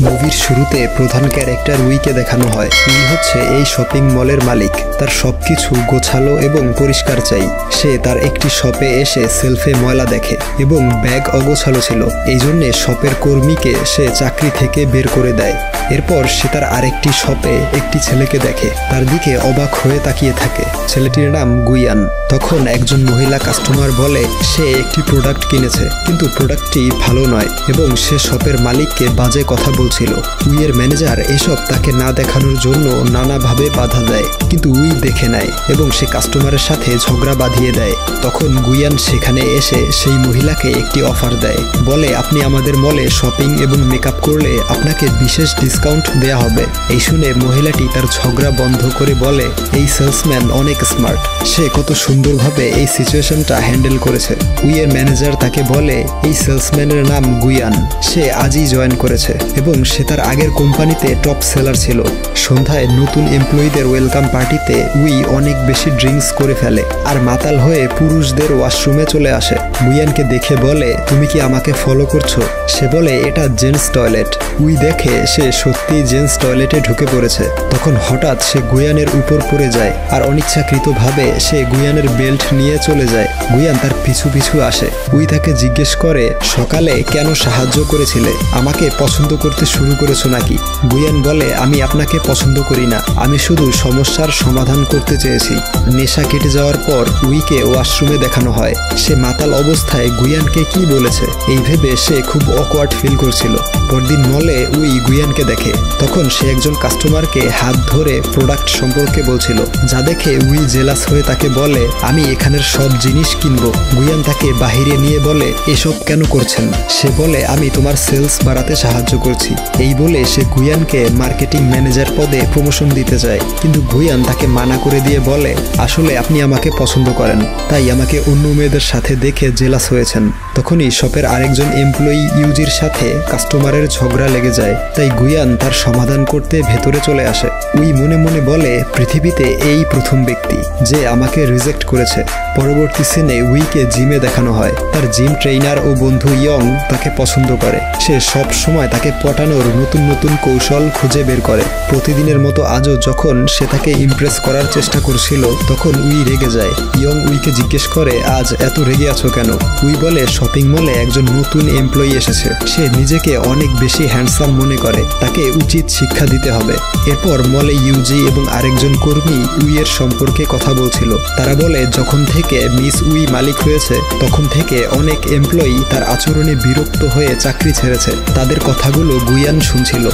মুভির শুরুতে প্রধান ক্যারেক্টার উইকে দেখানো হয়। উই হচ্ছে এই শপিং মলের মালিক। তার সবকিছু গোছালো এবং পরিষ্কার চাই। সে তার একটি শপে এসে সেলফে ময়লা দেখে এবং ব্যাগ অগোছালো ছিল, এই জন্যে শপের কর্মীকে সে চাকরি থেকে বের করে দেয়। এরপর সে তার আরেকটি শপে একটি ছেলেকে দেখে, তার দিকে অবাক হয়ে তাকিয়ে থাকে। ছেলেটির নাম গুইয়ান। তখন একজন মহিলা কাস্টমার বলে সে একটি প্রোডাক্ট কিনেছে, কিন্তু প্রোডাক্টটি ভালো নয় এবং সে শপের মালিককে বাজে কথা বলছিল। উইয়ের ম্যানেজার এসব তাকে না দেখানোর জন্য নানাভাবে বাধা দেয়, কিন্তু উই দেখে নেয় এবং সে কাস্টমারের সাথে ঝগড়া বাঁধিয়ে দেয়। তখন গুইয়ান সেখানে এসে সেই মহিলাকে একটি অফার দেয়, বলে আপনি আমাদের মলে শপিং এবং মেকআপ করলে আপনাকে বিশেষ ডিসকাউন্ট দেয়া হবে। এই শুনে মহিলাটি তার ঝগড়া বন্ধ করে বলে এই সেলসম্যান অনেক স্মার্ট, সে কত সুন্দরভাবে এই সিচুয়েশনটা হ্যান্ডেল করেছে। উইয়ের ম্যানেজার তাকে বলে এই সেলসম্যানের নাম গুইয়ান, সে আজই জয়েন করেছে এবং সে তার আগের কোম্পানিতে টপ সেলার ছিল। সন্ধ্যায় নতুন এমপ্লয়ীদের ওয়েলকাম পার্টিতে উই অনেক বেশি ড্রিঙ্কস করে ফেলে আর মাতাল হয়ে পুরুষদের ওয়াশরুমে চলে আসে। গুইয়ানকে দেখে বলে তুমি কি আমাকে ফলো করছো? সে বলে এটা জেন্টস টয়লেট। উই দেখে সে সত্যি জেন্টস টয়লেটে ঢুকে পড়েছে। তখন হঠাৎ সে গুইয়ানের উপর পড়ে যায় আর অনিচ্ছাকৃতভাবে সে গুইয়ানের বেল্ট নিয়ে চলে যায়। গুইয়ান তার পিছু পিছু আসে। উই তাকে জিজ্ঞেস করে সকালে কেন সাহায্য করেছিলে? আমাকে পছন্দ করতে শুরু করেছো নাকি? গুইয়ান বলে আমি আপনাকে পছন্দ করি না, আমি শুধু সমস্যার সমাধান করতে চেয়েছি। নেশা কেটে যাওয়ার পর উইকে ওয়াশরুমে দেখানো হয়। সে মাতাল অবস্থায় গুইয়ানকে কি বলেছে এই ভেবে সে খুব অকওয়ার্ড ফিল করছিল। পরদিন মলে উই গুইয়ানকে দেখে। তখন সে একজন কাস্টমারকে হাত ধরে প্রোডাক্ট সম্পর্কে বলছিল, যা দেখে উই জেলাস হয়ে তাকে বলে আমি এখানের সব জিনিস কিনবো। গুইয়ান তাকে বাহিরে নিয়ে বলে এসব কেন করছেন? সে বলে আমি তোমার সেলস বাড়াতে সাহায্য করছি। এই বলে সে গুইয়ানকে মার্কেটিং ম্যানেজার পদে প্রমোশন দিতে চায়, কিন্তু গুইয়ান তাকে মানা করে দিয়ে বলে আসলে আপনি আমাকে পছন্দ করেন, তাই আমাকে অন্য মেয়েদের সাথে দেখে জেলাস হয়েছেন। তখনই শপের আরেকজন এমপ্লয়ি ইউজির সাথে কাস্টমারের ঝগড়া লেগে যায়, তাই গুইয়ান তার সমাধান করতে ভেতরে চলে আসে। উই মনে মনে বলে পৃথিবীতে এই প্রথম ব্যক্তি যে আমাকে রিজেক্ট করেছে। পরবর্তী সিনে উইকে জিমে দেখানো হয়। তার জিম ট্রেইনার ও বন্ধু ইয়ং তাকে পছন্দ করে। সে সব সময় তাকে পটানোর নতুন নতুন কৌশল খুঁজে বের করে। প্রতিদিনের মতো আজও যখন সে তাকে ইমপ্রেস করার চেষ্টা করছিল তখন উই রেগে যায়। ইয়ং উইকে জিজ্ঞেস করে আজ এত রেগে আছো কেন? উই বলে শপিং মলে একজন নতুন এমপ্লয়ি এসেছে, সে নিজেকে অনেক বেশি হ্যান্ডসাম মনে করে, তাকে উচিত শিক্ষা দিতে হবে। এরপর মলে ইউজি এবং আরেকজন কর্মী উইয়ের সম্পর্কে কথা বলছিল। তারা বলে যখন থেকে মিস উই মালিক হয়েছে তখন থেকে অনেক এমপ্লয়ি তার আচরণে বিরক্ত হয়ে চাকরি ছেড়েছে। তাদের কথাগুলো গুইয়ান শুনছিল।